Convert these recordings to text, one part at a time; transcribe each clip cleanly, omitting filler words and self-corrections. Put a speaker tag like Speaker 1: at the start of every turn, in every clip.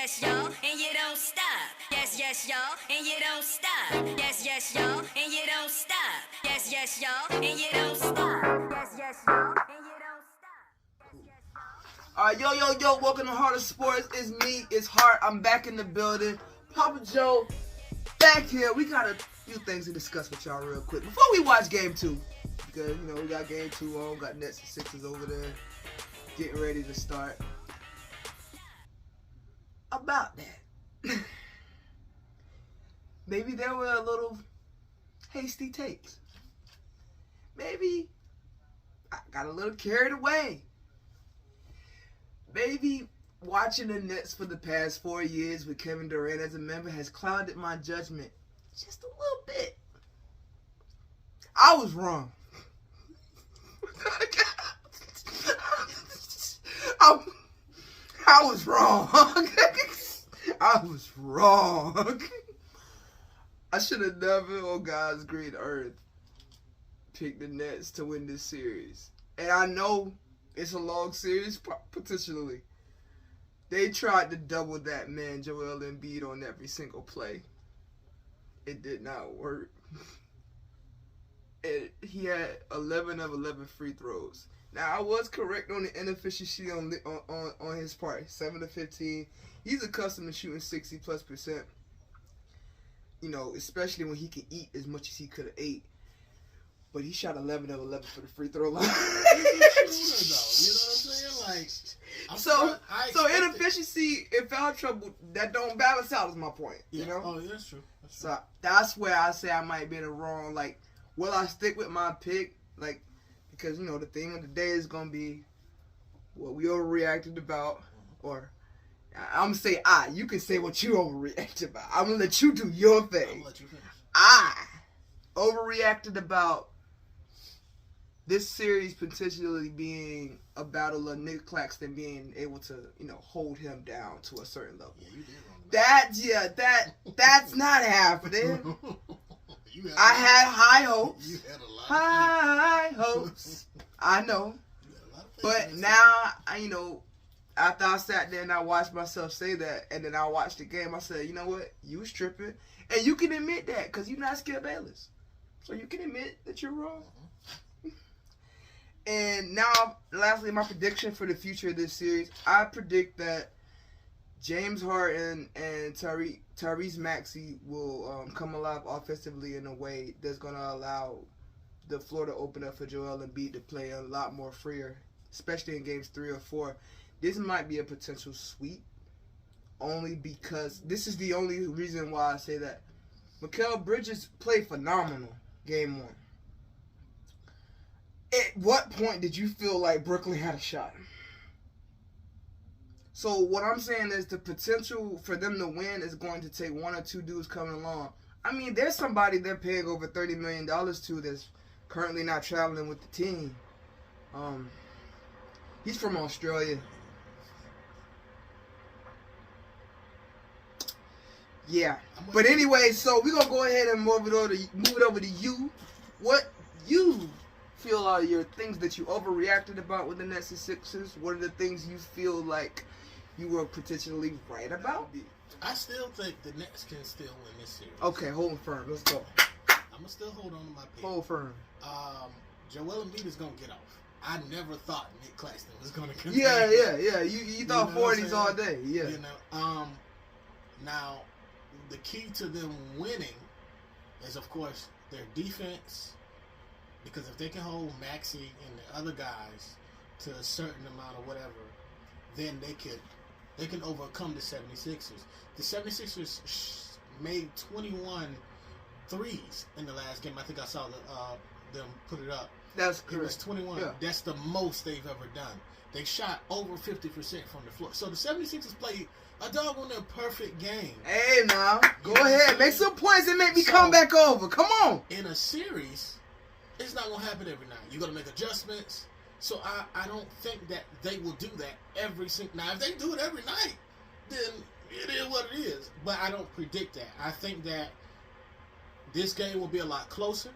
Speaker 1: yes, y'all, and you don't stop. Yes, yes, y'all, and you don't stop. Yes, yes, y'all, and you don't stop. Yes, yes, y'all, and you don't stop. Yes, yes, y'all, and you don't stop.
Speaker 2: All right, yo, welcome to Hart of Sports. It's me, it's Hart. I'm back in the building. Papa Joe, back here. We got a few things to discuss with y'all real quick before we watch Game 2. Because, we got Game 2 on, got Nets and Sixers over there getting ready to start. About that. Maybe there were a little hasty takes. Maybe I got a little carried away. Maybe watching the Nets for the past 4 years with Kevin Durant as a member has clouded my judgment just a little bit. I was wrong. I was wrong. I was wrong. I should have never, on God's green earth, picked the Nets to win this series. And I know it's a long series, potentially. They tried to double that man, Joel Embiid, on every single play. It did not work. He had 11 of 11 free throws. Now, I was correct on the inefficiency on his part. 7 to 15. He's accustomed to shooting 60+%. Especially when he can eat as much as he could have ate. But he shot 11 of 11 for the free throw line. So inefficiency and foul trouble, that don't balance out is my point.
Speaker 3: Oh, yeah, that's true.
Speaker 2: So that's where I say I might be in the wrong. Will I stick with my pick? Because, the theme of the day is going to be what we overreacted about. Or, I'm going to say you can say what you overreacted about. I'm going to let you do your thing.
Speaker 3: I'm going to let you finish.
Speaker 2: I overreacted about this series potentially being a battle of Nick Claxton being able to, hold him down to a certain level.
Speaker 3: Yeah, you did wrong.
Speaker 2: That's not happening. I had high hopes.
Speaker 3: You had a lot
Speaker 2: high hopes. I know. But now, after I sat there and I watched myself say that, and then I watched the game, I said, you know what? You was tripping. And you can admit that because you're not Skip Bayless. So you can admit that you're wrong. And now, lastly, my prediction for the future of this series, I predict that James Harden and Tyrese Maxey will come alive offensively in a way that's going to allow the floor to open up for Joel Embiid to play a lot more freer, especially in games 3 or 4. This might be a potential sweep, only because this is the only reason why I say that. Mikal Bridges played phenomenal game 1. At what point did you feel like Brooklyn had a shot? So what I'm saying is the potential for them to win is going to take 1 or 2 dudes coming along. I mean, there's somebody they're paying over $30 million to that's currently not traveling with the team. He's from Australia. Yeah. But anyway, so we're going to go ahead and move it over to you. What you feel are your things that you overreacted about with the Nets and Sixers? What are the things you feel like you were potentially right about?
Speaker 3: I still think the Nets can still win this series.
Speaker 2: Okay, hold firm. Let's go.
Speaker 3: I'm going to still hold on to my pick.
Speaker 2: Hold firm.
Speaker 3: Joel Embiid is going to get off. I never thought Nick Claxton was going to come.
Speaker 2: Yeah. You thought 40s all day. Yeah.
Speaker 3: Now, the key to them winning is, of course, their defense. Because if they can hold Maxey and the other guys to a certain amount or whatever, then they can overcome the 76ers. The 76ers made 21 threes in the last game. I think I saw them put it up.
Speaker 2: That's correct.
Speaker 3: It was 21. Yeah. That's the most they've ever done. They shot over 50% from the floor. So the 76ers played a doggone their perfect game.
Speaker 2: Hey, now. Go ahead. Make some points and make me come back over. Come on.
Speaker 3: In a series, it's not going to happen every night. You're going to make adjustments. So I don't think that they will do that every single night. Now, if they do it every night, then it is what it is. But I don't predict that. I think that this game will be a lot closer.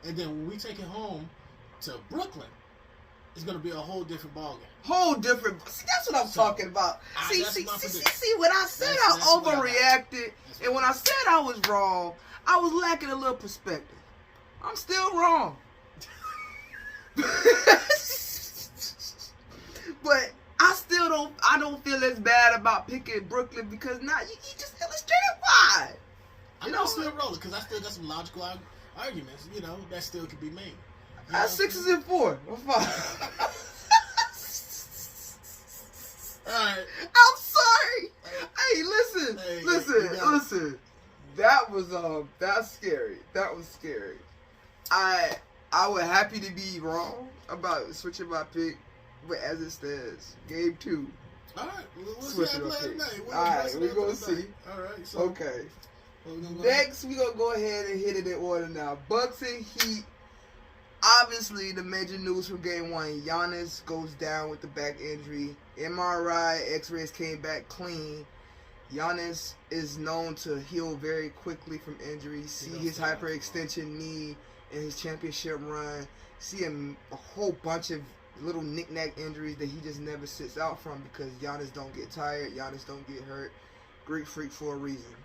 Speaker 3: And then when we take it home to Brooklyn, it's going to be a whole different ballgame.
Speaker 2: Whole different. See, that's what I'm talking about. See, when I said
Speaker 3: That's
Speaker 2: I
Speaker 3: what I got.
Speaker 2: overreacted, and when I said I was wrong, I was lacking a little perspective. I'm still wrong. But I don't feel as bad about picking Brooklyn because now you just illustrated why.
Speaker 3: I'm not still rolling because I still got some logical arguments, that still could be made.
Speaker 2: At 6 and 4. I'm fine.
Speaker 3: Alright.
Speaker 2: I'm sorry. Hey, listen. That was that's scary. That was scary. I was happy to be wrong about switching my pick, but as it stands, game 2.
Speaker 3: Alright, we'll
Speaker 2: switching
Speaker 3: see
Speaker 2: my pick.
Speaker 3: night.
Speaker 2: Alright, we're gonna see.
Speaker 3: Alright, so
Speaker 2: Okay. Next, we're gonna go ahead and hit it in order now. Bucks and Heat. Obviously, the major news from game 1, Giannis goes down with the back injury. MRI, X-rays came back clean. Giannis is known to heal very quickly from injuries. See his hyperextension knee in his championship run. See a whole bunch of little knick-knack injuries that he just never sits out from because Giannis don't get tired. Giannis don't get hurt. Greek freak for a reason.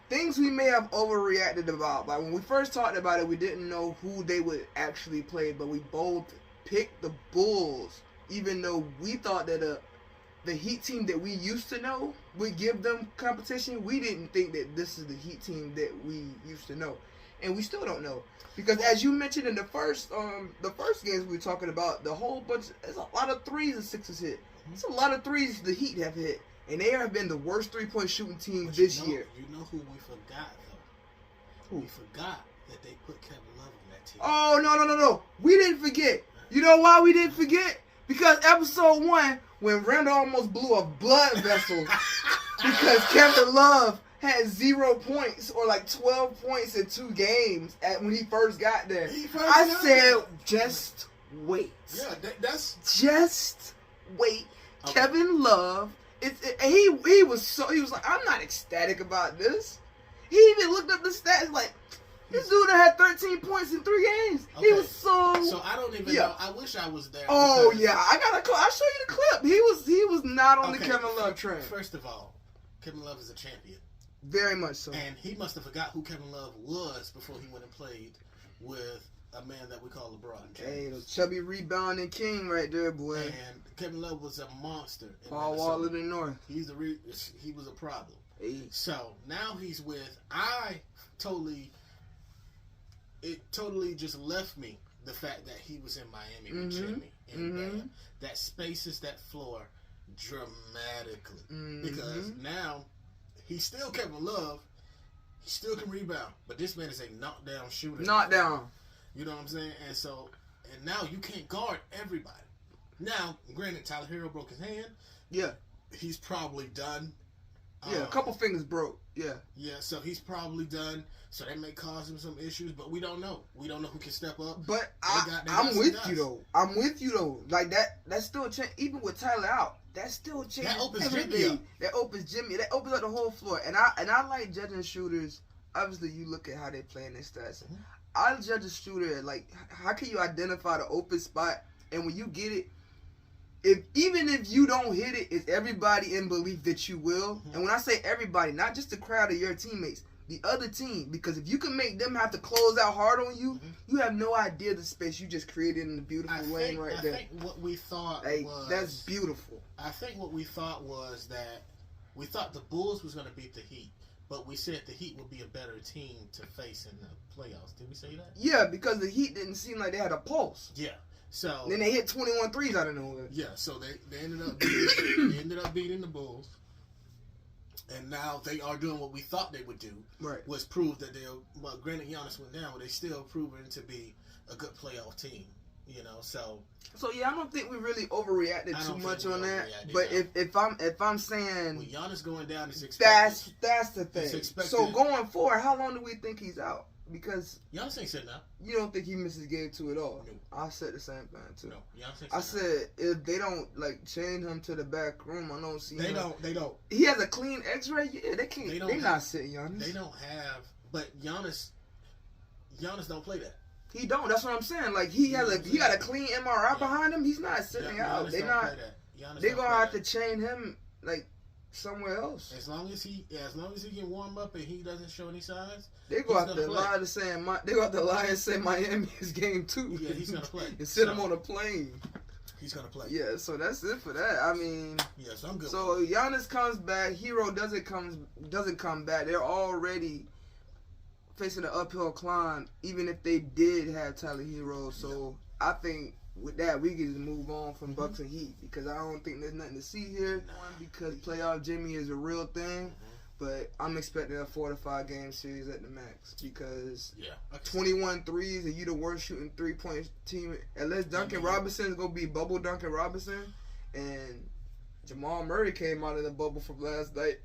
Speaker 2: Things we may have overreacted about. Like when we first talked about it, we didn't know who they would actually play, but we both picked the Bulls, even though we thought that the Heat team that we used to know would give them competition. We didn't think that this is the Heat team that we used to know, and we still don't know because, as you mentioned in the first games we were talking about, the whole bunch. There's a lot of threes the Sixers hit. It's a lot of threes the Heat have hit. And they have been the worst 3-point shooting team this year.
Speaker 3: You know who we forgot, though?
Speaker 2: Who?
Speaker 3: We forgot that they put Kevin Love on that team.
Speaker 2: Oh, no. We didn't forget. You know why we didn't forget? Because episode 1, when Randall almost blew a blood vessel because Kevin Love had 0 points or like 12 points in 2 games when he first got there. I said, just wait.
Speaker 3: Yeah, that's...
Speaker 2: Just wait. Okay. Kevin Love... He was like, I'm not ecstatic about this. He even looked up the stats like, this dude had 13 points in 3 games. Okay. He was so
Speaker 3: I don't even know. I wish I was there.
Speaker 2: Oh yeah, I'll show you the clip. He was not on the Kevin Love train.
Speaker 3: First of all, Kevin Love is a champion.
Speaker 2: Very much so.
Speaker 3: And he must have forgot who Kevin Love was before he went and played with a man that we call LeBron James.
Speaker 2: Hey, the chubby rebounding king right there, boy.
Speaker 3: And Kevin Love was a monster.
Speaker 2: Paul Wall in the North.
Speaker 3: He was a problem.
Speaker 2: Hey.
Speaker 3: So now he's with. It totally just left me the fact that he was in Miami with Jimmy and that spaces that floor dramatically because now he's still Kevin Love. He still can rebound, but this man is a knockdown shooter.
Speaker 2: Knockdown.
Speaker 3: You know what I'm saying? And now you can't guard everybody. Now, granted, Tyler Hero broke his hand.
Speaker 2: Yeah.
Speaker 3: He's probably done.
Speaker 2: Yeah, a couple fingers broke. Yeah.
Speaker 3: Yeah, so he's probably done. So that may cause him some issues, but we don't know. We don't know who can step up.
Speaker 2: But I'm with you though. Like that's still a change. Even with Tyler out, that's still a change.
Speaker 3: That opens
Speaker 2: everything.
Speaker 3: Jimmy up.
Speaker 2: That opens Jimmy. That opens up the whole floor. And I like judging shooters. Obviously, you look at how they play in their stats. Mm-hmm. I judge a shooter like how can you identify the open spot, and when you get it, even if you don't hit it, is everybody in belief that you will? Mm-hmm. And when I say everybody, not just the crowd of your teammates, the other team, because if you can make them have to close out hard on you, you have no idea the space you just created in the beautiful lane there.
Speaker 3: I think what we thought was
Speaker 2: that's beautiful.
Speaker 3: I think what we thought was that we thought the Bulls was going to beat the Heat. But we said the Heat would be a better team to face in the playoffs. Did we say that?
Speaker 2: Yeah, because the Heat didn't seem like they had a pulse.
Speaker 3: Yeah. So
Speaker 2: then they hit 21 threes out of nowhere.
Speaker 3: Yeah, so they ended up beating the Bulls. And now they are doing what we thought they would do.
Speaker 2: Right. Was
Speaker 3: prove that granted Giannis went down, but they still proven to be a good playoff team. So
Speaker 2: yeah, I don't think we really overreacted too much on that. But if I'm saying
Speaker 3: Giannis going down is expected.
Speaker 2: That's the thing. So going forward, how long do we think he's out? Because
Speaker 3: Giannis ain't sitting out.
Speaker 2: You don't think he misses game 2 at all?
Speaker 3: No.
Speaker 2: I said the same thing too.
Speaker 3: No, Giannis ain't
Speaker 2: I said if they don't chain him to the back room, I don't see.
Speaker 3: They don't.
Speaker 2: He has a clean X-ray. Yeah, they can't. They're not sitting Giannis.
Speaker 3: They don't have. But Giannis don't play that.
Speaker 2: He don't. That's what I'm saying. Like he got a clean MRI behind him. He's not sitting out. They not. They gonna have to chain him like somewhere else.
Speaker 3: As long as he can warm up and he doesn't show any signs,
Speaker 2: they go out there lie to saying they go out there lie and say Miami is game 2.
Speaker 3: Yeah, he's gonna play.
Speaker 2: And sit him on a plane.
Speaker 3: He's gonna play.
Speaker 2: Yeah, so that's it for that. I mean,
Speaker 3: yeah, so I'm good.
Speaker 2: So Giannis comes back. Hero doesn't come back. They're already facing an uphill climb, even if they did have Tyler Hero. So I think with that we can just move on from Bucks and Heat because I don't think there's nothing to see here. One, because playoff Jimmy is a real thing, but I'm expecting a 4 to 5 game series at the max because 21 threes and you the worst shooting 3-point team unless Duncan Robinson's gonna be bubble Duncan Robinson and Jamal Murray came out of the bubble from last night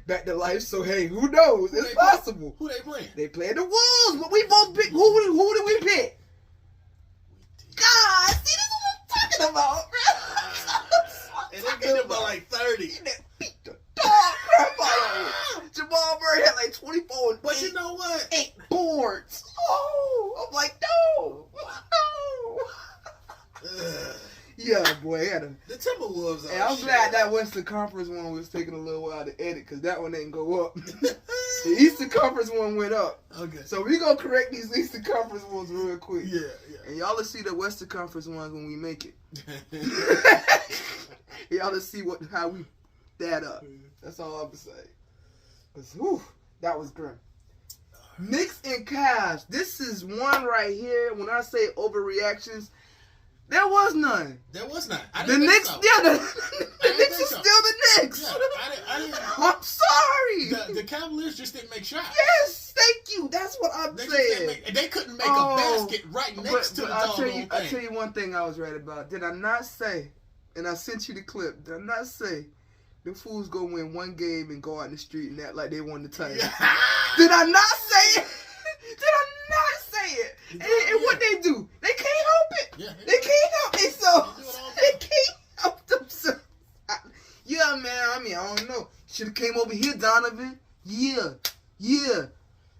Speaker 2: back to life. So hey, who knows? It's possible.
Speaker 3: Who they playing?
Speaker 2: They playing the Wolves, but we both pick. Who did we pick? God, see, this is what I'm talking about, bro.
Speaker 3: And they beat him by like 30.
Speaker 2: And they beat the dog crap out of him. Jamal Murray had like 24 and
Speaker 3: But you know what?
Speaker 2: 8 boards. Oh, I'm like, no. Yeah, boy,
Speaker 3: the Timberwolves.
Speaker 2: Hey, I'm glad that Western Conference one was taking a little while to edit because that one didn't go up. The Eastern Conference one went up.
Speaker 3: Okay.
Speaker 2: So we gonna correct these Eastern Conference ones real quick.
Speaker 3: Yeah.
Speaker 2: And y'all will see the Western Conference ones when we make it. Y'all will see how we that up. That's all I'm gonna say. 'Cause, whew, that was grim. Knicks and Cavs. This is one right here. When I say overreactions, there was none.
Speaker 3: There was none.
Speaker 2: The Knicks, the Knicks are still the Knicks.
Speaker 3: Yeah,
Speaker 2: I'm sorry.
Speaker 3: The Cavaliers just didn't make shots.
Speaker 2: Yes, thank you. That's what I'm saying.
Speaker 3: They couldn't make a basket right next to the
Speaker 2: I'll
Speaker 3: thing.
Speaker 2: I'll tell you one thing I was right about. Did I not say, and I sent you the clip, did I not say the fools go win one game and go out in the street and act like they won the title?
Speaker 3: Yeah.
Speaker 2: Did I not say it? Did I not say it? And what they do? They can't help it.
Speaker 3: Yeah.
Speaker 2: They can't help themselves. They can't help themselves. Yeah, man. I mean, I don't know. Should have came over here, Donovan. Yeah.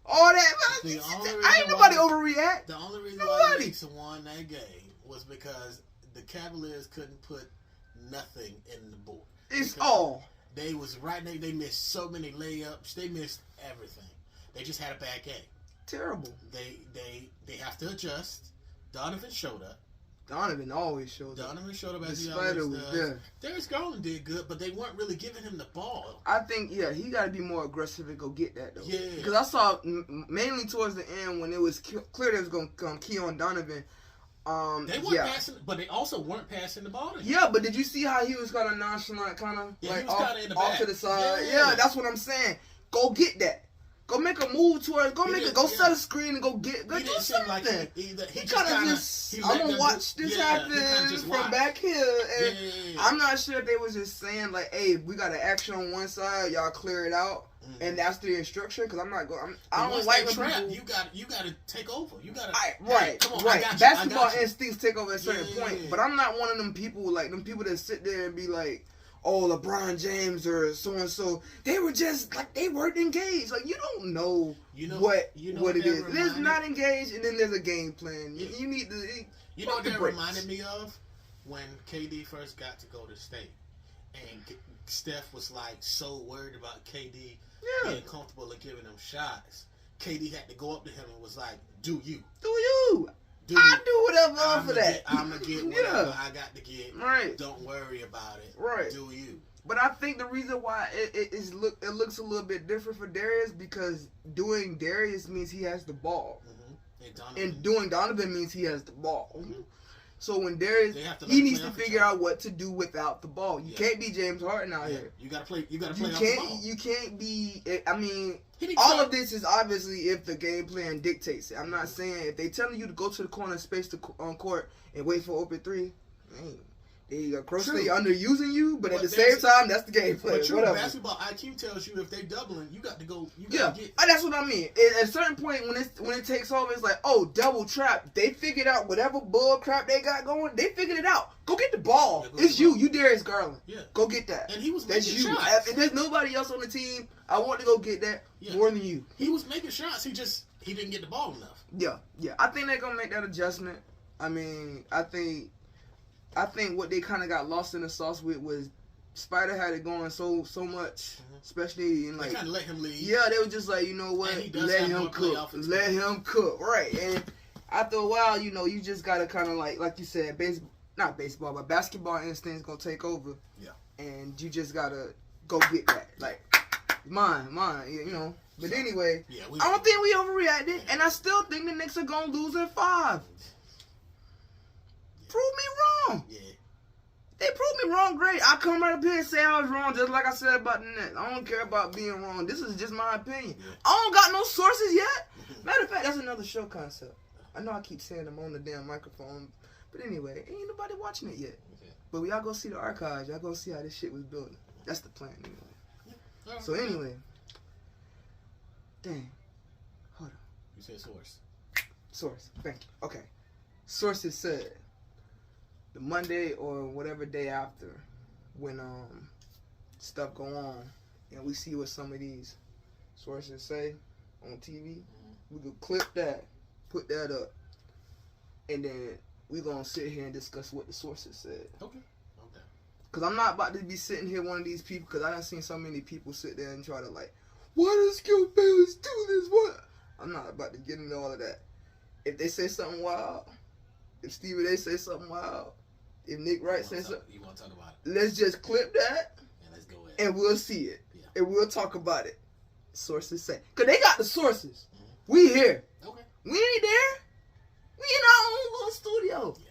Speaker 2: All that. I ain't nobody overreact.
Speaker 3: The only reason why the Knicks won that game was because the Cavaliers couldn't put nothing in the board.
Speaker 2: It's all.
Speaker 3: They was right there. They missed so many layups. They missed everything. They just had a bad game.
Speaker 2: Terrible.
Speaker 3: They have to adjust. Donovan showed up.
Speaker 2: Donovan always shows up.
Speaker 3: Donovan showed up as he
Speaker 2: Despite
Speaker 3: always does.
Speaker 2: Yeah.
Speaker 3: Darius Garland did good, but they weren't really giving him the ball.
Speaker 2: I think, he got to be more aggressive and go get that, though.
Speaker 3: Yeah.
Speaker 2: Because I saw, mainly towards the end, when it was clear they was going to key on Donovan.
Speaker 3: They weren't passing, but they also weren't passing the ball to him.
Speaker 2: Yeah, but did you see how he was kind of nonchalant, kind of like off to the side? Yeah, that's what I'm saying. Go get that. Go make a move towards. Go set a screen and go do something.
Speaker 3: Like he
Speaker 2: kind of just. I'm gonna watch this happen from back here, and I'm not sure if they was just saying like, "Hey, we got an action on one side, y'all clear it out," and that's the instruction. Because I'm not going. I don't like
Speaker 3: trap. You got to take over. You got to
Speaker 2: right.
Speaker 3: Come on,
Speaker 2: right. Basketball instincts take over at a certain point, but I'm not one of them people that sit there and be like, oh, LeBron James or so and so, they were just like they weren't engaged. Like you don't know, what it is. There's not engaged, and then there's a game plan. You need to.
Speaker 3: You know what that reminded me of? When KD first got to go to state, and Steph was like so worried about KD being comfortable and giving him shots. KD had to go up to him and was like, "Do you? I do whatever for that. I'm gonna get whatever I got to get.
Speaker 2: Right.
Speaker 3: Don't worry about it.
Speaker 2: Right.
Speaker 3: Do you?"
Speaker 2: But I think the reason why it looks a little bit different for Darius because doing Darius means he has the ball, and doing Donovan means he has the ball. Mm-hmm. So when Darius, he needs to figure out what to do without the ball. You can't be James Harden out here.
Speaker 3: You gotta play. You gotta play off the ball.
Speaker 2: You can't be. I mean, all of this is obviously if the game plan dictates it. I'm not saying if they telling you to go to the corner space on court and wait for open three. They are grossly underusing you, but at the same time, that's the game plan.
Speaker 3: But basketball IQ tells you if they doubling, you got to go. You got to get.
Speaker 2: That's what I mean. At a certain point, when it takes over, it's like, oh, double trap. They figured out whatever bull crap they got going. They figured it out. Go get the ball. It's you. You Darius Garland.
Speaker 3: Yeah.
Speaker 2: Go get that.
Speaker 3: And he was
Speaker 2: making shots. If there's nobody else on the team, I want to go get that more than you.
Speaker 3: He was making shots. He just he didn't get the ball enough.
Speaker 2: Yeah. I think they're gonna make that adjustment. I mean, I think what they kind of got lost in the sauce with was Spider had it going so much, especially in like.
Speaker 3: They kind of let him lead.
Speaker 2: Yeah, they were just like, you know what, let him cook, right? And after a while, you know, you just gotta kind of like you said, not baseball, but basketball instinct's gonna take over.
Speaker 3: Yeah. And
Speaker 2: you just gotta go get that, like mine, you know. But so, anyway, I don't think we overreacted, and I still think the Knicks are gonna lose in 5. Prove me wrong.
Speaker 3: Yeah.
Speaker 2: They proved me wrong, great. I come right up here and say I was wrong, just like I said about the Nets. I don't care about being wrong. This is just my opinion. Yeah. I don't got no sources yet. Matter of fact, that's another show concept. I know I keep saying I'm on the damn microphone, but anyway, ain't nobody watching it yet. Okay. But y'all go see the archives. Y'all go see how this shit was built. That's the plan, anyway. Yeah. So anyway, dang, hold on.
Speaker 3: You said source.
Speaker 2: Source. Thank you. Okay. Sources said the Monday or whatever day after, when stuff go on and we see what some of these sources say on TV, we could clip that, put that up, and then we're gonna sit here and discuss what the sources said.
Speaker 3: Okay.
Speaker 2: Cause I'm not about to be sitting here one of these people, cause I done seen so many people sit there and try to like, why does Skip Bayless do this? What? I'm not about to get into all of that. If they say something wild, if Stevie A say something wild, if Nick Wright says something,
Speaker 3: you want to talk about it?
Speaker 2: Let's just clip that,
Speaker 3: and let's go ahead,
Speaker 2: and we'll see it,
Speaker 3: yeah.
Speaker 2: And we'll talk about it. Sources say, cause they got the sources. We here.
Speaker 3: Okay.
Speaker 2: We ain't there. We in our own little studio.
Speaker 3: Yeah.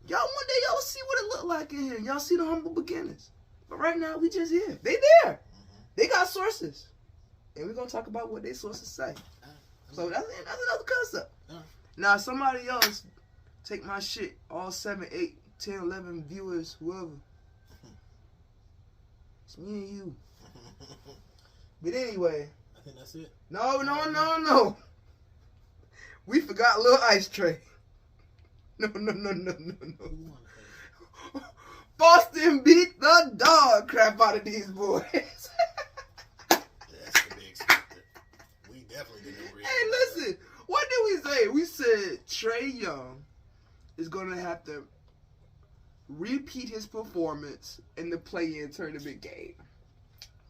Speaker 2: Y'all one day y'all see what it look like in here. Y'all see the humble beginnings. But right now we just here. They there. They got sources, and we're gonna talk about what their sources say. So that's another concept. Now somebody else take my shit. All 7, 8, 10, 11 viewers, whoever. It's me and you. But anyway.
Speaker 3: I think that's it.
Speaker 2: No. We forgot Lil Ice Tray. No. Boston beat the dog crap out of these boys.
Speaker 3: That's the big secret. We definitely didn't agree.
Speaker 2: Hey, listen. What did we say? We said Trae Young is going to have to repeat his performance in the play-in tournament game.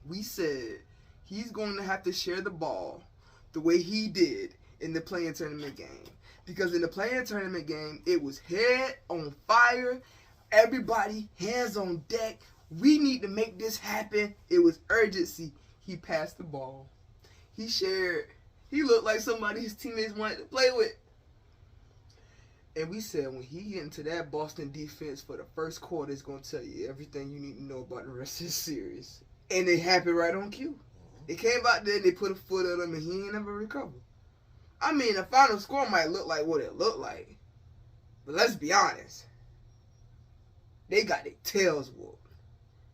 Speaker 2: We said he's going to have to share the ball the way he did in the play-in tournament game. Because in the play-in tournament game, it was head on fire. Everybody, hands on deck. We need to make this happen. It was urgency. He passed the ball. He shared. He looked like somebody his teammates wanted to play with. And we said when he get into that Boston defense for the first quarter, it's going to tell you everything you need to know about the rest of the series. And it happened right on cue. They came out there and they put a foot on him and he ain't never recovered. I mean, the final score might look like what it looked like. But let's be honest. They got their tails whooped.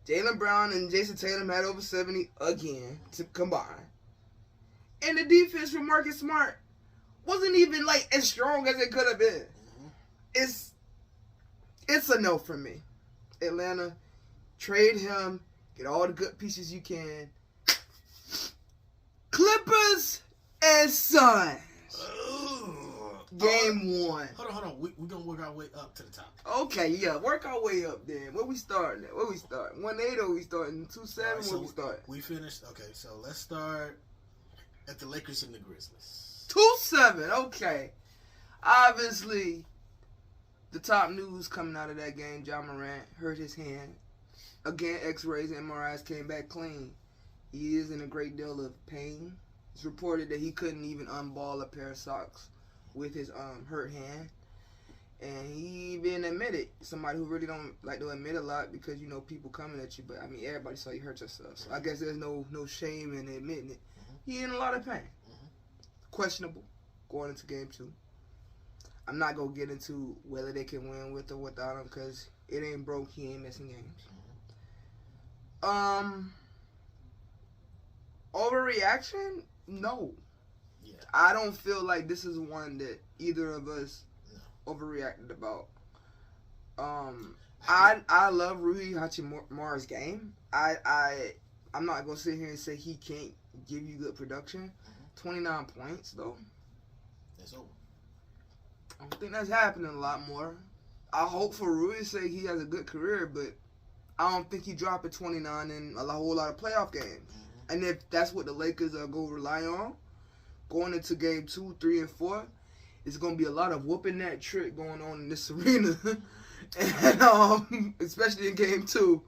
Speaker 2: Jaylen Brown and Jason Tatum had over 70 again to combine. And the defense from Marcus Smart wasn't even like as strong as it could have been. It's a no for me. Atlanta, trade him. Get all the good pieces you can. Clippers and Suns. Game 1.
Speaker 3: Hold on. We're going to work our way up to the top.
Speaker 2: Okay, yeah. Work our way up then. Where we starting at? 1-8 or we starting 2-7?
Speaker 3: Right,
Speaker 2: Where we start?
Speaker 3: We finished. Okay, so let's start at the Lakers and the Grizzlies.
Speaker 2: 2-7. Okay. Obviously, the top news coming out of that game, Ja Morant hurt his hand. Again, x-rays and MRIs came back clean. He is in a great deal of pain. It's reported that he couldn't even unball a pair of socks with his hurt hand. And he even admitted, somebody who really don't like to admit a lot because, you know, people coming at you. But, I mean, everybody saw you hurt yourself. So I guess there's no shame in admitting it. He in a lot of pain. Questionable going into game 2. I'm not going to get into whether they can win with or without him because it ain't broke. He ain't missing games. Overreaction? No.
Speaker 3: Yeah.
Speaker 2: I don't feel like this is one that either of us overreacted about. I love Rui Hachimura's game. I'm not gonna sit here and say he can't give you good production. 29 points though.
Speaker 3: It's over.
Speaker 2: I don't think that's happening a lot more. I hope for Rui's sake he has a good career, but I don't think he dropping 29 in a whole lot of playoff games.
Speaker 3: Mm-hmm.
Speaker 2: And if that's what the Lakers are going to rely on, going into game 2, 3, and 4, it's going to be a lot of whooping that trick going on in this arena, and especially in game 2.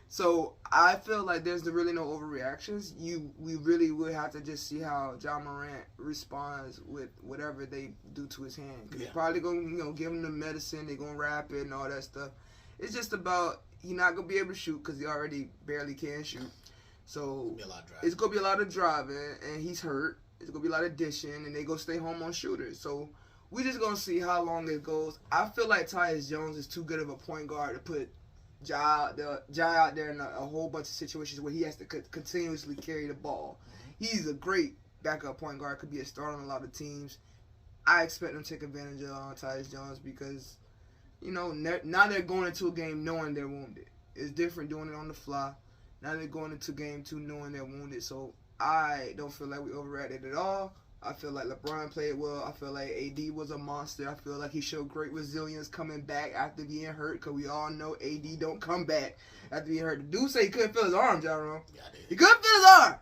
Speaker 2: So I feel like there's really no overreactions. We really would have to just see how John Morant responds with whatever they do to his hand. Cause they're probably gonna give him the medicine. They're gonna wrap it and all that stuff. It's just about he's not gonna be able to shoot because he already barely can shoot. So it's gonna be a lot of driving, and he's hurt. It's gonna be a lot of dishing, and they gonna stay home on shooters. So we just gonna see how long it goes. I feel like Tyus Jones is too good of a point guard to put Ja out there in a whole bunch of situations where he has to continuously carry the ball. He's a great backup point guard, could be a star on a lot of teams. I expect them to take advantage of Tyus Jones because, now they're going into a game knowing they're wounded. It's different doing it on the fly. Now they're going into game 2 knowing they're wounded. So I don't feel like we overreacted at all. I feel like LeBron played well. I feel like AD was a monster. I feel like he showed great resilience coming back after being hurt, because we all know AD don't come back after being hurt. The dude said he couldn't feel his arm, John. He couldn't feel his arm,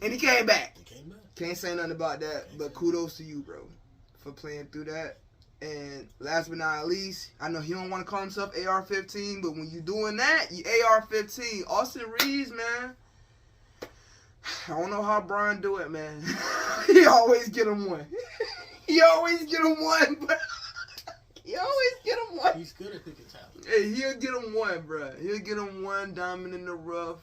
Speaker 2: and he came back. Can't say nothing about that, but kudos to you, bro, for playing through that. And last but not least, I know he don't want to call himself AR-15, but when you doing that, you AR-15. Austin Reeves, man. I don't know how Brian do it, man. He always get him one. He always get him one, bro. He always get him one.
Speaker 3: He's good at picking talent.
Speaker 2: Hey, he'll get him one, bro. He'll get him one diamond in the rough,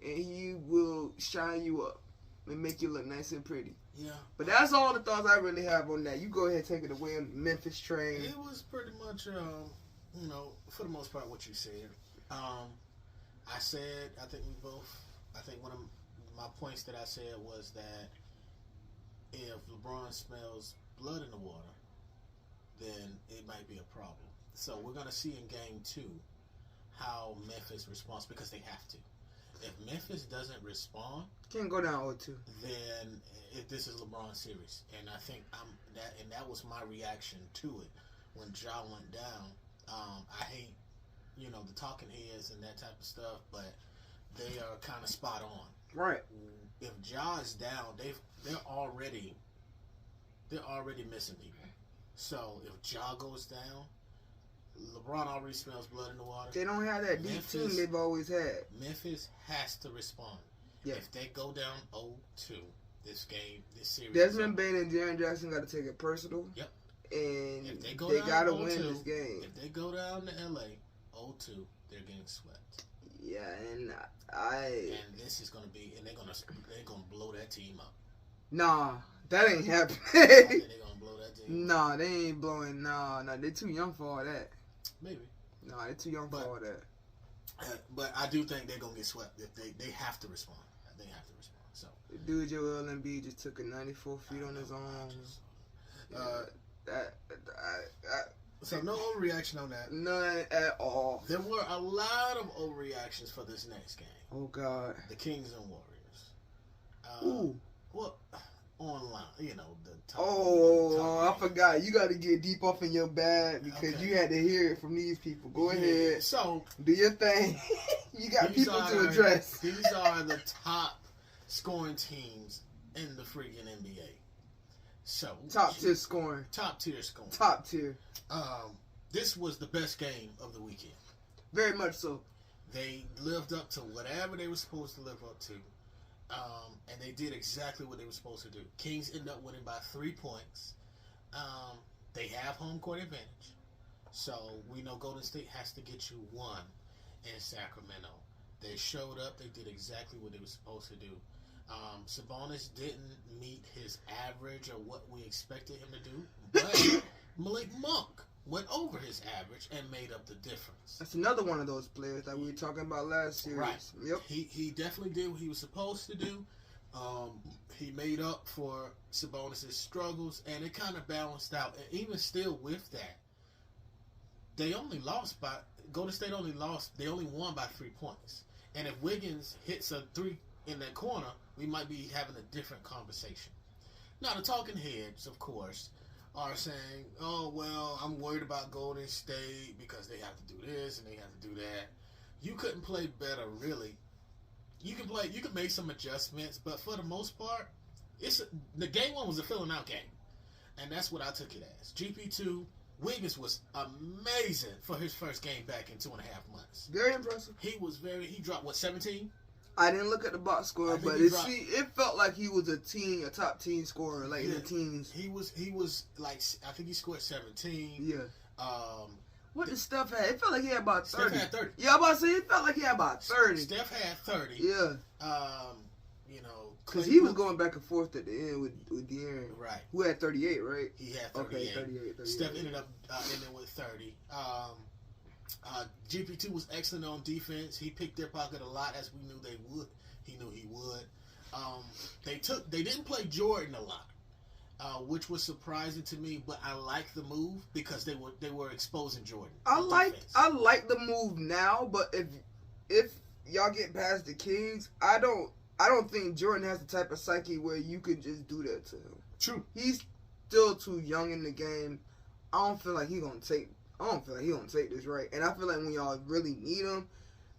Speaker 2: and he will shine you up and make you look nice and pretty.
Speaker 3: Yeah.
Speaker 2: But that's all the thoughts I really have on that. You go ahead and take it away on the Memphis train.
Speaker 3: It was pretty much, for the most part, what you said. I think one of my points that I said was that if LeBron smells blood in the water, then it might be a problem. So we're going to see in game 2 how Memphis responds, because they have to. If Memphis doesn't respond,
Speaker 2: can't go down 0-2.
Speaker 3: Then this is LeBron's series, and I think that was my reaction to it when Ja went down. I hate, the talking heads and that type of stuff, but they are kind of spot on.
Speaker 2: Right.
Speaker 3: If Ja is down, they're already missing people. So if Ja goes down, LeBron already smells blood in the water.
Speaker 2: They don't have that deep team they've always had.
Speaker 3: Memphis has to respond. Yeah. If they go down 0-2, this series.
Speaker 2: Desmond Bain and Jaren Jackson got to take it personal.
Speaker 3: Yep.
Speaker 2: And they got to win this game.
Speaker 3: If they go down to LA 0-2, they're getting swept.
Speaker 2: Yeah, and
Speaker 3: and this is gonna be, and they're gonna blow that team up.
Speaker 2: Nah, that ain't happening.
Speaker 3: I think they're gonna blow that team.
Speaker 2: Nah, they ain't blowing. Nah, they're too young for all that.
Speaker 3: Maybe.
Speaker 2: Nah, they're too young for all that.
Speaker 3: But I do think they're gonna get swept. If they have to respond. They have to respond. So
Speaker 2: dude, Joel Embiid just took a 94 feet on his own.
Speaker 3: So no overreaction on that.
Speaker 2: None at all.
Speaker 3: There were a lot of overreactions for this next game.
Speaker 2: Oh God.
Speaker 3: The Kings and Warriors.
Speaker 2: Ooh.
Speaker 3: Well, online,
Speaker 2: I forgot. You got to get deep off in your bag because you had to hear it from these people. Go ahead.
Speaker 3: So
Speaker 2: do your thing. You got people to address.
Speaker 3: These are the top scoring teams in the freaking NBA. So
Speaker 2: top tier scoring.
Speaker 3: Top tier scoring.
Speaker 2: Top tier.
Speaker 3: This was the best game of the weekend.
Speaker 2: Very much so.
Speaker 3: They lived up to whatever they were supposed to live up to. And they did exactly what they were supposed to do. Kings end up winning by 3 points. They have home court advantage. So we know Golden State has to get you one in Sacramento. They showed up. They did exactly what they were supposed to do. Sabonis didn't meet his average or what we expected him to do. But Malik Monk went over his average and made up the difference.
Speaker 2: That's another one of those players that we were talking about last series.
Speaker 3: Right.
Speaker 2: Yep.
Speaker 3: He definitely did what he was supposed to do. He made up for Sabonis' struggles, and it kind of balanced out. And even still with that, they only lost by Golden State they only won by 3 points. And if Wiggins hits a 3 in that corner, we might be having a different conversation. Now, the talking heads, of course, are saying, "Oh well, I'm worried about Golden State because they have to do this and they have to do that." You couldn't play better, really. You can make some adjustments, but for the most part, the game one was a filling out game, and that's what I took it as. GP2, Wiggins was amazing for his first game back in 2.5 months.
Speaker 2: Very impressive.
Speaker 3: He dropped what, 17?
Speaker 2: I didn't look at the box score, but it felt like he was a top teen scorer, like in the teens.
Speaker 3: He was like, I think he scored 17.
Speaker 2: Yeah. What did Steph have? It felt like he had about 30.
Speaker 3: Steph had 30.
Speaker 2: Yeah, I'm about to say it felt like he had about 30.
Speaker 3: Steph had 30.
Speaker 2: Yeah. Because he was going back and forth at the end with De'Aaron.
Speaker 3: Right.
Speaker 2: Who had 38, right?
Speaker 3: He had 38.
Speaker 2: Okay, 38.
Speaker 3: Steph ended up ending with 30. GP2 was excellent on defense. He picked their pocket a lot, as we knew they would. He knew he would. They didn't play Jordan a lot, which was surprising to me. But I like the move because they were exposing Jordan. I
Speaker 2: like the move now, but if y'all get past the Kings, I don't think Jordan has the type of psyche where you could just do that to him.
Speaker 3: True.
Speaker 2: He's still too young in the game. I don't feel like he's gonna take this right. And I feel like when y'all really need him,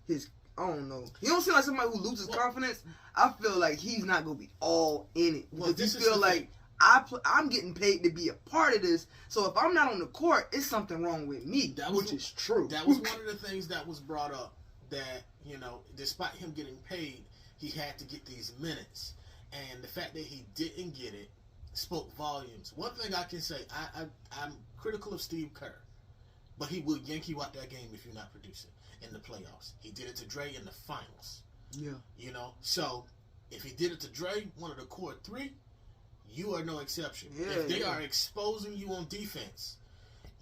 Speaker 2: I don't know. He don't seem like somebody who loses confidence. I feel like he's not gonna be all in it.
Speaker 3: Well,
Speaker 2: because you feel like I'm getting paid to be a part of this. So if I'm not on the court, it's something wrong with me. Which is true.
Speaker 3: That was one of the things that was brought up. That, despite him getting paid, he had to get these minutes. And the fact that he didn't get it spoke volumes. One thing I can say, I'm critical of Steve Kerr, but he will yank you out that game if you're not producing in the playoffs. He did it to Dre in the finals.
Speaker 2: Yeah.
Speaker 3: So if he did it to Dre, one of the core three, you are no exception. If they are exposing you on defense,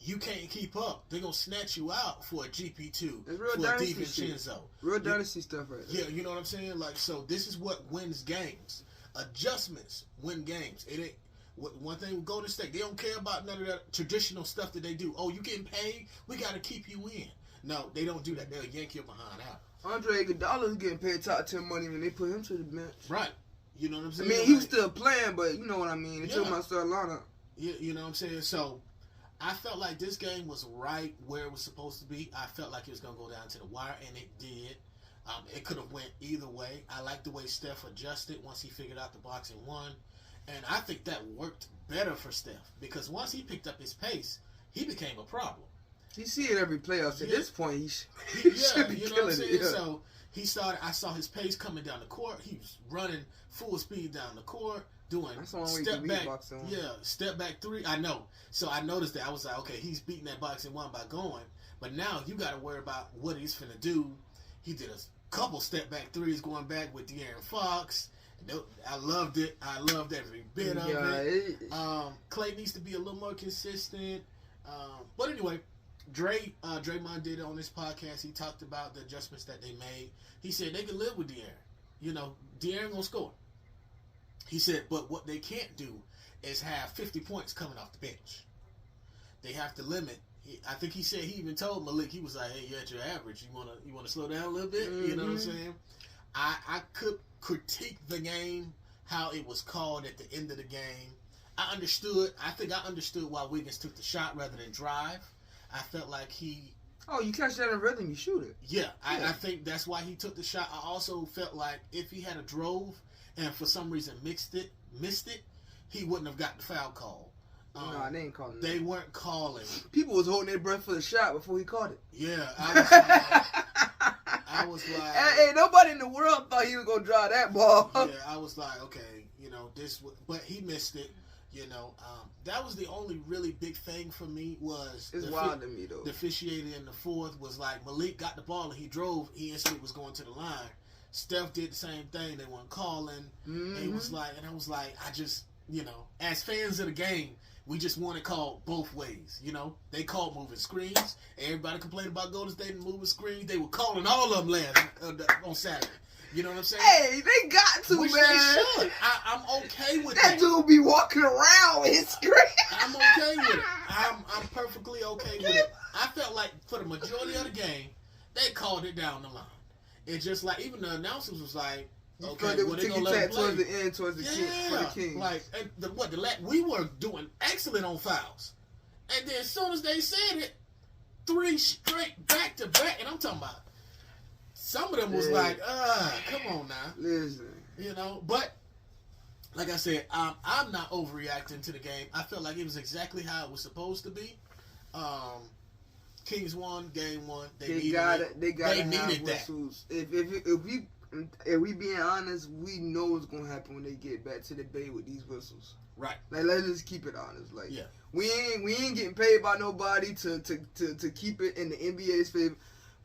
Speaker 3: you can't keep up. They're going to snatch you out for a GP2,
Speaker 2: it's real
Speaker 3: for a DiVincenzo.
Speaker 2: Real dynasty stuff right there.
Speaker 3: Yeah, you know what I'm saying? Like, so this is what wins games. Adjustments win games. It ain't one thing with Golden State. They don't care about none of that traditional stuff that they do. Oh, you getting paid? We got to keep you in. No, they don't do that. They'll yank you behind out.
Speaker 2: Andre Iguodala's getting paid top 10 money when they put him to the bench.
Speaker 3: Right. You know what I'm saying?
Speaker 2: I mean, he was still playing, but you know what I mean. They took him out of lineup.
Speaker 3: Yeah, you know what I'm saying? So I felt like this game was right where it was supposed to be. I felt like it was going to go down to the wire, and it did. It could have went either way. I like the way Steph adjusted once he figured out the boxing one. And I think that worked better for Steph because once he picked up his pace, he became a problem.
Speaker 2: You see it every playoff. At this point, he
Speaker 3: should be killing it. Yeah. So he started. I saw his pace coming down the court. He was running full speed down the court, doing step back. Step back three. I know. So I noticed that. I was like, okay, he's beating that boxing one by going. But now you got to worry about what he's finna do. He did a couple step back threes going back with De'Aaron Fox. I loved it. I loved every bit of it. Clay needs to be a little more consistent. But anyway, Draymond did it on this podcast. He talked about the adjustments that they made. He said they can live with De'Aaron. De'Aaron gonna score. He said, but what they can't do is have 50 points coming off the bench. They have to limit. I think he said he even told Malik, he was like, hey, you're at your average. You wanna slow down a little bit? Mm-hmm. You know what I'm saying? I could critique the game, how it was called at the end of the game. I think I understood why Wiggins took the shot rather than drive. I felt like
Speaker 2: you catch that in rhythm, you shoot it.
Speaker 3: Yeah, I think that's why he took the shot. I also felt like if he had a drove and for some reason missed it, he wouldn't have got the foul call.
Speaker 2: No, they ain't calling.
Speaker 3: They weren't calling.
Speaker 2: People was holding their breath for the shot before he caught it.
Speaker 3: Yeah, I was like,
Speaker 2: hey, nobody in the world thought he was gonna draw that ball.
Speaker 3: Yeah, I was like, okay, but he missed it. That was the only really big thing for me was
Speaker 2: it's wild to me though.
Speaker 3: The officiating in the fourth was like Malik got the ball and he drove. He instantly was going to the line. Steph did the same thing. They weren't calling. Mm-hmm. And I was like, I just, as fans of the game, we just want it called both ways. They called moving screens. Everybody complained about Golden State and moving screens. They were calling all of them on Saturday. You know what I'm saying?
Speaker 2: Hey, they got to,
Speaker 3: which
Speaker 2: man.
Speaker 3: They should. I'm okay with that.
Speaker 2: That dude be walking around with his screen.
Speaker 3: I'm okay with it. I'm perfectly okay with it. I felt like for the majority of the game, they called it down the line. It's just like even the announcers was like,
Speaker 2: You
Speaker 3: Okay,
Speaker 2: felt they
Speaker 3: well,
Speaker 2: were
Speaker 3: they gonna
Speaker 2: ticky
Speaker 3: let him
Speaker 2: tack towards
Speaker 3: play.
Speaker 2: the end, towards the for the Kings.
Speaker 3: Like, and we were doing excellent on fouls. And then as soon as they said it, 3 straight back to back, and I'm talking about some of them was like, come on now.
Speaker 2: Listen.
Speaker 3: You know, but like I said, I'm not overreacting to the game. I felt like it was exactly how it was supposed to be. Kings won, game 1. They needed that.
Speaker 2: Whistles. If we being honest, we know what's gonna happen when they get back to the Bay with these whistles.
Speaker 3: Right.
Speaker 2: Like, let's just keep it honest. Like,
Speaker 3: yeah.
Speaker 2: we ain't getting paid by nobody to keep it in the NBA's favor.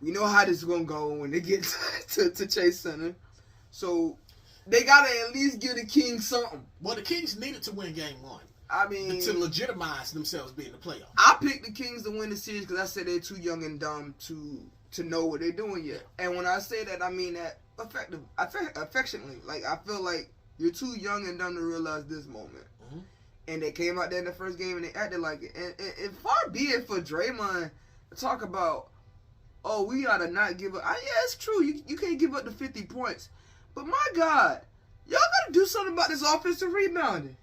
Speaker 2: We know how this is gonna go when they get to Chase Center. So they gotta at least give the Kings something.
Speaker 3: Well, the Kings needed to win game 1.
Speaker 2: I mean,
Speaker 3: to legitimize themselves being the playoff.
Speaker 2: I picked the Kings to win the series because I said they're too young and dumb to know what they're doing yet. And when I say that, I mean that affectionately. Like, I feel like you're too young and dumb to realize this moment.
Speaker 3: Mm-hmm.
Speaker 2: And they came out there in the first game and they acted like it. And far be it for Draymond to talk about, oh, we gotta not give up. Yeah, it's true. You can't give up the 50 points. But my God, y'all gotta do something about this offensive rebounding.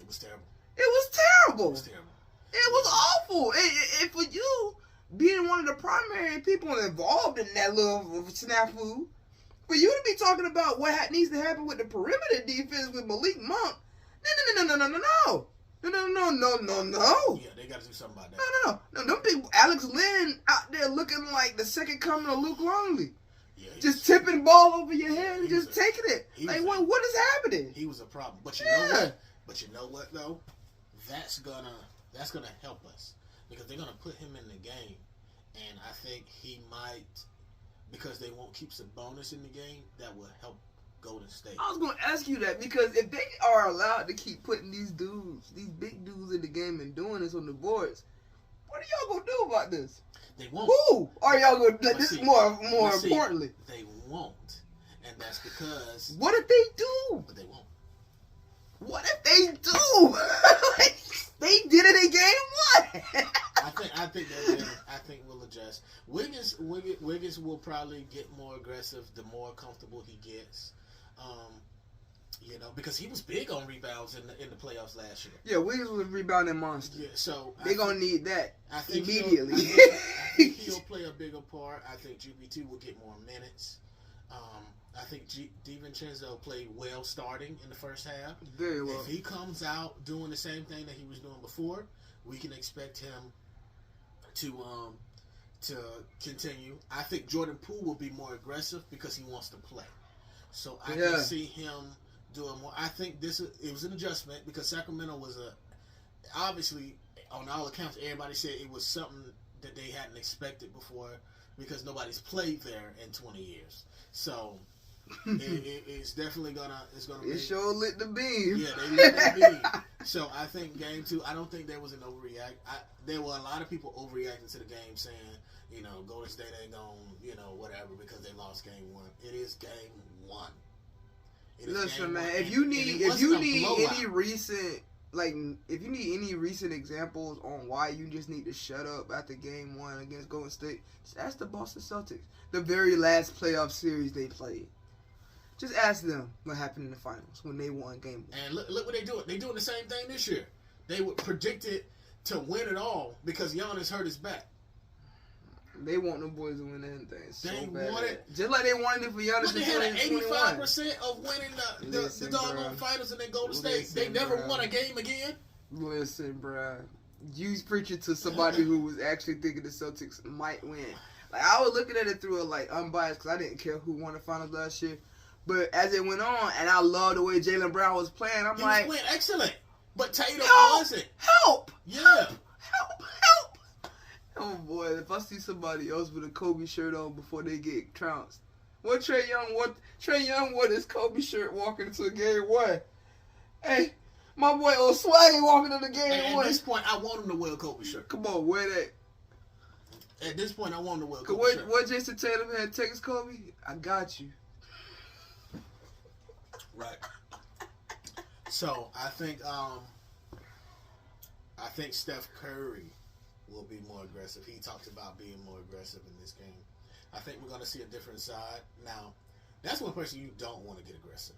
Speaker 3: It was terrible.
Speaker 2: It was terrible.
Speaker 3: It was terrible.
Speaker 2: It was awful. And for you, being one of the primary people involved in that little snafu, for you to be talking about what needs to happen with the perimeter defense with Malik Monk, no.
Speaker 3: Yeah, they got to do something about that.
Speaker 2: No. Them big Alex Lynn out there looking like the second coming of Luke Longley.
Speaker 3: Yeah,
Speaker 2: just tipping the ball over your head and just taking it. Like, what is happening?
Speaker 3: He was a problem. But you know what? But you know what, though? That's gonna help us because they're gonna put him in the game, and I think he might, because they won't keep Sabonis in the game. That will help Golden State.
Speaker 2: I was gonna ask you that because if they are allowed to keep putting these big dudes in the game and doing this on the boards, what are y'all gonna do about this?
Speaker 3: They won't.
Speaker 2: Who are y'all gonna do? This is more importantly.
Speaker 3: They won't, and that's because.
Speaker 2: What if they do?
Speaker 3: But they won't.
Speaker 2: What if they do? Like, they did it in game 1.
Speaker 3: I think we'll adjust. Wiggins will probably get more aggressive the more comfortable he gets. You know, because he was big on rebounds in the playoffs last year.
Speaker 2: Yeah, Wiggins was a rebounding monster.
Speaker 3: Yeah, so
Speaker 2: they're gonna need that immediately.
Speaker 3: I think he'll play a bigger part. I think GP2 will get more minutes. I think DiVincenzo played well starting in the first half.
Speaker 2: Very well.
Speaker 3: If he comes out doing the same thing that he was doing before, we can expect him to continue. I think Jordan Poole will be more aggressive because he wants to play. So I can see him doing more. I think it was an adjustment because Sacramento was obviously, on all accounts, everybody said it was something that they hadn't expected before because nobody's played there in 20 years. So it's definitely gonna
Speaker 2: it sure lit the beam.
Speaker 3: Yeah, they lit the beam. So I think game 2, I don't think there was an overreact. There were a lot of people overreacting to the game, saying, you know, Golden State ain't gonna, you know, whatever because they lost game 1. It is game 1.
Speaker 2: Listen, man, if you need any recent examples on why you just need to shut up after game 1 against Golden State, just ask the Boston Celtics. The very last playoff series they played. Just ask them what happened in the finals when they won game 1.
Speaker 3: And look what they doing. They doing the same thing this year. They were predicted to win it all because Giannis hurt his back.
Speaker 2: They want them boys to win anything so
Speaker 3: they
Speaker 2: bad.
Speaker 3: Want it.
Speaker 2: Just like they wanted it for Giannis
Speaker 3: But they had an 85% of winning the doggone finals and then Golden State. They never won a game again.
Speaker 2: Listen, bro. You preaching to somebody who was actually thinking the Celtics might win. Like, I was looking at it through a unbiased because I didn't care who won the finals last year. But as it went on, and I love the way Jaylen Brown was playing, he was
Speaker 3: playing excellent. But Tatum wasn't.
Speaker 2: Help!
Speaker 3: Yeah.
Speaker 2: Help! Oh boy, if I see somebody else with a Kobe shirt on before they get trounced. What Trae Young wore this Kobe shirt walking into a game 1. Hey, my boy old Swaggy walking into game 1.
Speaker 3: At this point, I want him to wear a Kobe shirt.
Speaker 2: Come on, wear that.
Speaker 3: At this point, I want him to wear a Kobe shirt.
Speaker 2: What Jason Tatum had text Kobe? I got you.
Speaker 3: Right. So I think Steph Curry will be more aggressive. He talked about being more aggressive in this game. I think we're going to see a different side. Now, That's one person you don't want to get aggressive.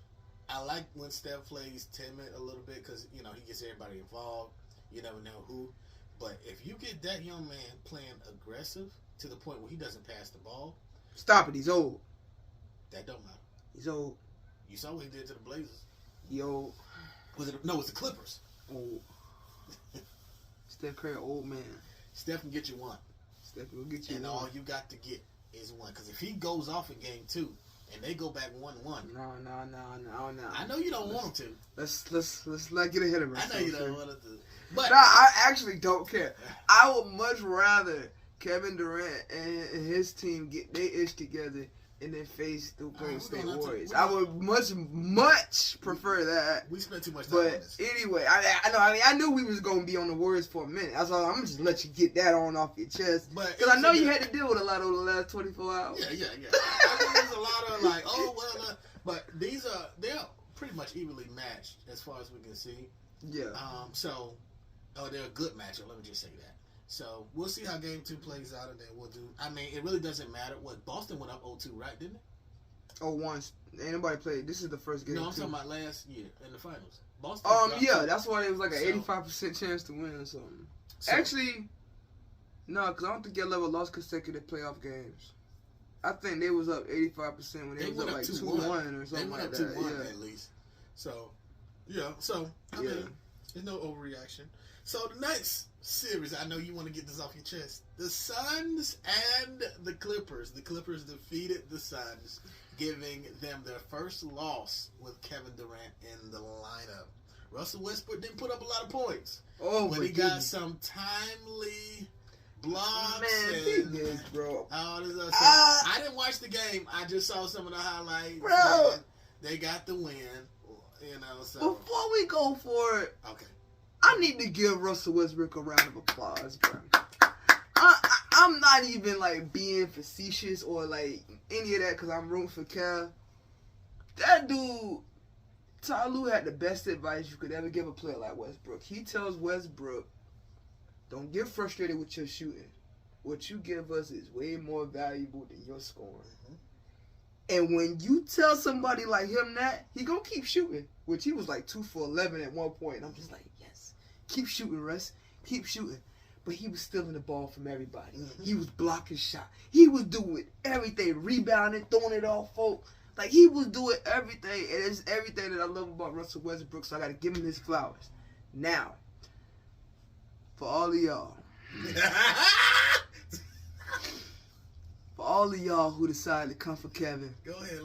Speaker 3: I like when Steph plays timid a little bit because, you know, he gets everybody involved. You never know who. But if you get that young man playing aggressive to the point where he doesn't pass the ball.
Speaker 2: Stop it. He's old.
Speaker 3: That don't matter.
Speaker 2: He's old.
Speaker 3: You saw what he did to the Blazers.
Speaker 2: He old.
Speaker 3: No, it was the Clippers.
Speaker 2: Old. Steph Curry, old man.
Speaker 3: Steph can get you one.
Speaker 2: Steph will get you
Speaker 3: and
Speaker 2: one.
Speaker 3: all you got to get is one. Because if he goes off in game 2 and they go back 1-1.
Speaker 2: No.
Speaker 3: I know you don't want him to.
Speaker 2: Let's not get ahead of ourselves.
Speaker 3: I know you don't want him to. But
Speaker 2: no, I actually don't care. I would much rather Kevin Durant and his team get their ish together and then face the Golden State Warriors. I would much prefer that.
Speaker 3: We spent too much time on this.
Speaker 2: But anyway, I knew we was gonna be on the Warriors for a minute. That's all. I'm gonna just let you get that on off your chest, because I know you had to deal with a lot over the last 24 hours.
Speaker 3: Yeah. I think there's a lot of like, but they're pretty much evenly matched as far as we can see.
Speaker 2: Yeah.
Speaker 3: They're a good matchup. Let me just say that. So we'll see how game 2 plays out, and then we'll do. I mean, it really doesn't matter. What, Boston went up 0-2, right? Didn't it?
Speaker 2: Oh, once. Ain't nobody played. This is the first game.
Speaker 3: No, I'm
Speaker 2: too.
Speaker 3: talking about last year in the finals. Boston.
Speaker 2: Yeah, that's why it was like an 85% chance to win or something. Actually, no, because I don't think y'all ever lost consecutive playoff games. I think they was up 85% when they was up like 2-1 or something like that.
Speaker 3: They went up 2-1 at least. So, yeah. So, I mean, there's no overreaction. So the next series, I know you want to get this off your chest. The Suns and the Clippers. The Clippers defeated the Suns, giving them their first loss with Kevin Durant in the lineup. Russell Westbrook didn't put up a lot of points. But he got some timely blocks.
Speaker 2: Man, he did, bro.
Speaker 3: All this other stuff. I didn't watch the game. I just saw some of the highlights.
Speaker 2: Bro.
Speaker 3: They got the win. You know, so.
Speaker 2: Before we go for it,
Speaker 3: okay.
Speaker 2: I need to give Russell Westbrook a round of applause, bro. I'm not even like being facetious or like any of that because I'm rooting for Kev. That dude, Ty Lue had the best advice you could ever give a player like Westbrook. He tells Westbrook, don't get frustrated with your shooting. What you give us is way more valuable than your scoring. Mm-hmm. And when you tell somebody like him that, he gonna keep shooting. Which he was like 2 for 11 at one point. And I'm just like, yes, keep shooting, Russ. Keep shooting. But he was stealing the ball from everybody. Mm-hmm. He was blocking shot. He was doing everything, rebounding, throwing it off folk. Like, he was doing everything. And it's everything that I love about Russell Westbrook, so I got to give him his flowers. Now, for all of y'all. For all of y'all who decided to come for Kevin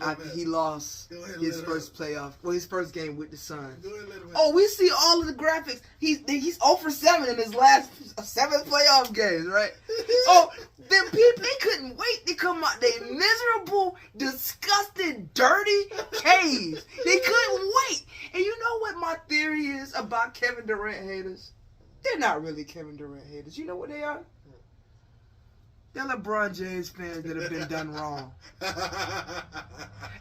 Speaker 2: after he lost his first game with the Suns. We see all of the graphics. He's 0 for 7 in his last 7 playoff games, right? Them people, they couldn't wait to come out. They miserable, disgusting, dirty caves. They couldn't wait. And you know what my theory is about Kevin Durant haters? They're not really Kevin Durant haters. You know what they are? They're LeBron James fans that have been done wrong.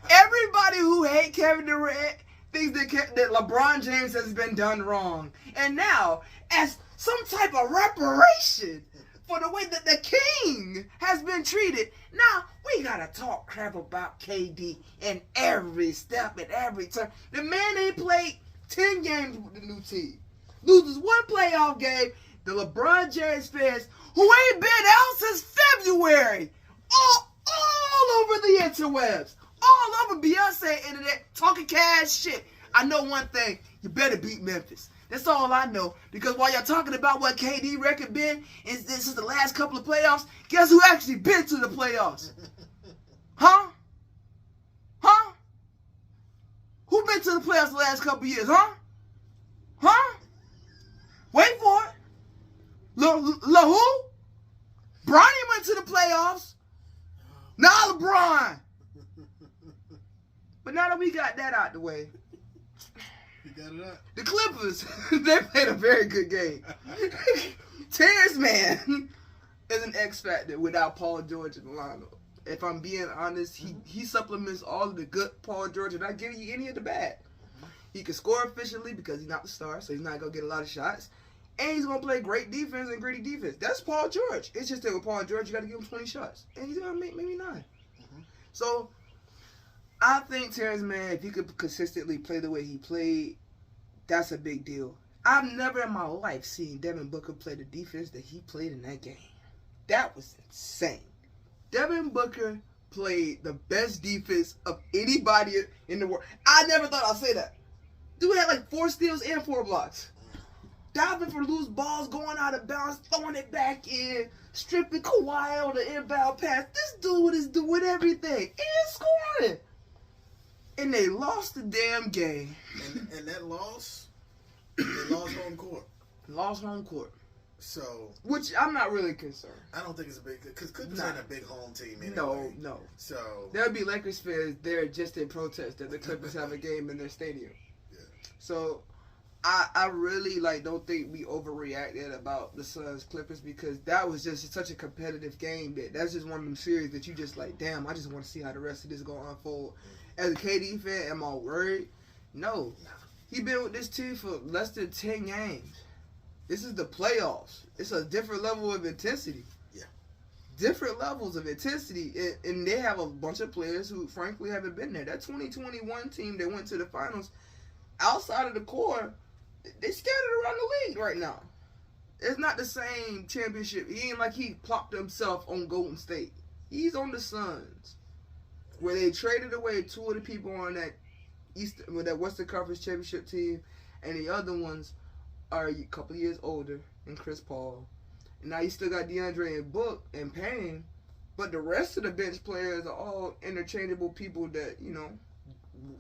Speaker 2: Everybody who hate Kevin Durant thinks that LeBron James has been done wrong. And now, as some type of reparation for the way that the king has been treated, now we gotta talk crap about KD in every step and every turn. The man ain't played 10 games with the new team. Loses 1 playoff game. The LeBron James fans who ain't been out since February, all over the interwebs, all over Beyonce internet, talking cash shit. I know one thing, you better beat Memphis. That's all I know. Because while y'all talking about what KD record been, and this is the last couple of playoffs, guess who actually been to the playoffs? Huh? Who been to the playoffs the last couple of years, huh? Wait for it. Who? Bronny went to the playoffs. Now LeBron. But now that we got that out the way,
Speaker 3: you got it out.
Speaker 2: The Clippers, they played a very good game. Terrence Mann is an X factor without Paul George in the lineup. If I'm being honest, he supplements all of the good Paul George and not giving you any of the bad. He can score efficiently because he's not the star, so he's not going to get a lot of shots. And he's going to play great defense and gritty defense. That's Paul George. It's just that with Paul George, you got to give him 20 shots. And he's going to make maybe 9. Mm-hmm. So, I think Terrence Mann, if he could consistently play the way he played, that's a big deal. I've never in my life seen Devin Booker play the defense that he played in that game. That was insane. Devin Booker played the best defense of anybody in the world. I never thought I'd say that. Dude had like 4 steals and 4 blocks. Diving for loose balls, going out of bounds, throwing it back in, stripping Kawhi on the inbound pass. This dude is doing everything and scoring. And they lost the damn game.
Speaker 3: And that loss, they lost home court.
Speaker 2: Lost home court.
Speaker 3: So,
Speaker 2: which I'm not really concerned.
Speaker 3: I don't think it's a big, because Clippers ain't a big home team anyway.
Speaker 2: No.
Speaker 3: So
Speaker 2: there'll be Lakers fans there just in protest that the Clippers have a game in their stadium.
Speaker 3: Yeah.
Speaker 2: So I really don't think we overreacted about the Suns Clippers, because that was just such a competitive game that's just one of them series that you just damn, I just want to see how the rest of this gonna unfold. As a KD fan, am I worried? No. He been with this team for less than 10 games. This is the playoffs. It's a different level of intensity.
Speaker 3: Yeah.
Speaker 2: Different levels of intensity. And they have a bunch of players who, frankly, haven't been there. That 2021 team that went to the finals, outside of the core, they scattered around the league right now. It's not the same championship. He ain't like he plopped himself on Golden State. He's on the Suns, where they traded away 2 of the people on that Western Conference championship team, and the other ones are a couple of years older than Chris Paul. And now you still got DeAndre and Book and Payne, but the rest of the bench players are all interchangeable people that,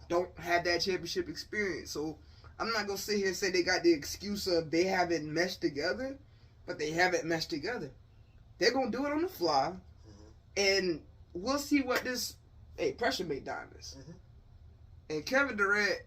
Speaker 2: don't have that championship experience. So I'm not going to sit here and say they got the excuse of they haven't meshed together, but they haven't meshed together. They're going to do it on the fly, and we'll see what this, pressure make diamonds. And Kevin Durant,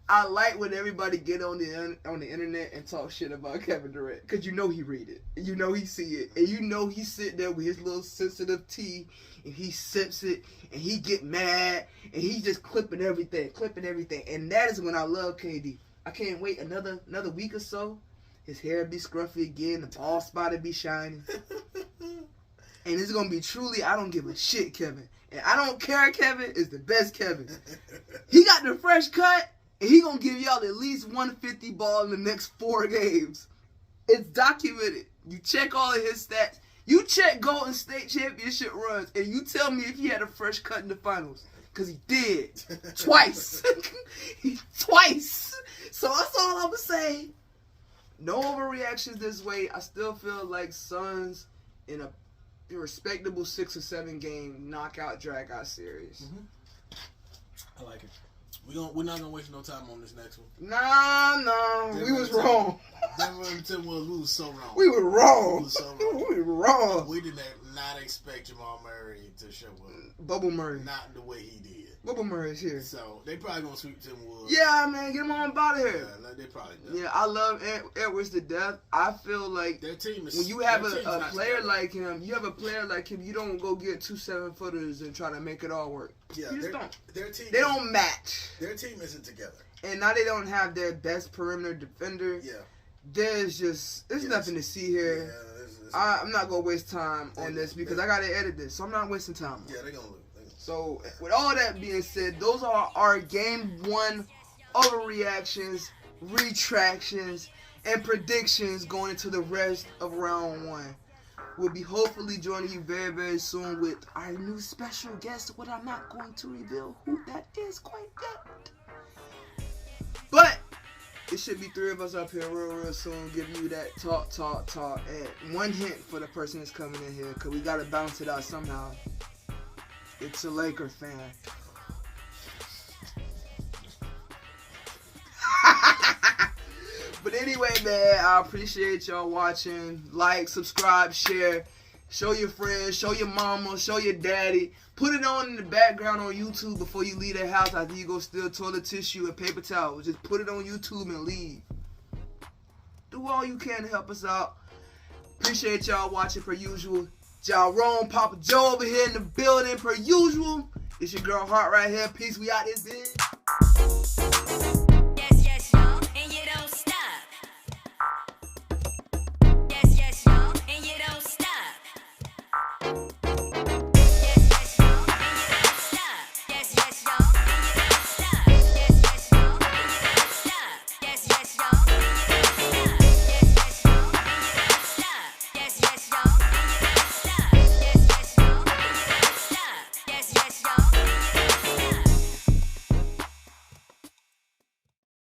Speaker 2: I like when everybody get on the internet and talk shit about Kevin Durant, because he read it, and he see it, and he sit there with his little sensitive tea, and he sips it, and he get mad, and he just clipping everything, and that is when I love KD. I can't wait another week or so. His hair be scruffy again, the ball spot be shining, and it's gonna be truly I don't give a shit, Kevin, and I don't care. Kevin is the best Kevin. He got the fresh cut. And he gonna give y'all at least 150 ball in the next 4 games. It's documented. You check all of his stats. You check Golden State championship runs, and you tell me if he had a fresh cut in the finals. Because he did. Twice. Twice. So that's all I'm gonna say. No overreactions this way. I still feel like Suns in a respectable 6 or 7 game knockout drag-out series.
Speaker 3: I like it. We're not gonna waste no time on this next one.
Speaker 2: Nah. We was wrong.
Speaker 3: We was so wrong.
Speaker 2: We were wrong.
Speaker 3: We was so wrong.
Speaker 2: We were wrong.
Speaker 3: We did not expect Jamal Murray to show up.
Speaker 2: Bubble Murray.
Speaker 3: Not the way he did.
Speaker 2: Bubble Murray's here.
Speaker 3: So they probably gonna sweep Tim Woods.
Speaker 2: Yeah, man, get him on out of here.
Speaker 3: Yeah, they probably do.
Speaker 2: Yeah, I love Edwards to death. I feel like
Speaker 3: their team is,
Speaker 2: when you have a player
Speaker 3: together.
Speaker 2: like him, you don't go get 2 7-footers and try to make it all work.
Speaker 3: Yeah,
Speaker 2: you just don't.
Speaker 3: Their team.
Speaker 2: They don't match.
Speaker 3: Their team isn't together.
Speaker 2: And now they don't have their best perimeter defender.
Speaker 3: Yeah.
Speaker 2: There's nothing to see here.
Speaker 3: Yeah,
Speaker 2: I'm not gonna waste time on this because I gotta edit this, so I'm not wasting time.
Speaker 3: Yeah, they're gonna lose.
Speaker 2: So, with all that being said, those are our Game 1 overreactions, retractions, and predictions going into the rest of Round 1. We'll be hopefully joining you very, very soon with our new special guest, what I'm not going to reveal who that is quite yet. But it should be 3 of us up here real soon, giving you that talk. And one hint for the person that's coming in here, because we got to bounce it out somehow. It's a Laker fan. But anyway, man, I appreciate y'all watching. Like, subscribe, share. Show your friends, show your mama, show your daddy. Put it on in the background on YouTube before you leave the house after you go steal toilet tissue and paper towels. Just put it on YouTube and leave. Do all you can to help us out. Appreciate y'all watching per usual. Hart and PapaJo over here in the building per usual. It's your girl Hart right here. Peace. We out this bitch.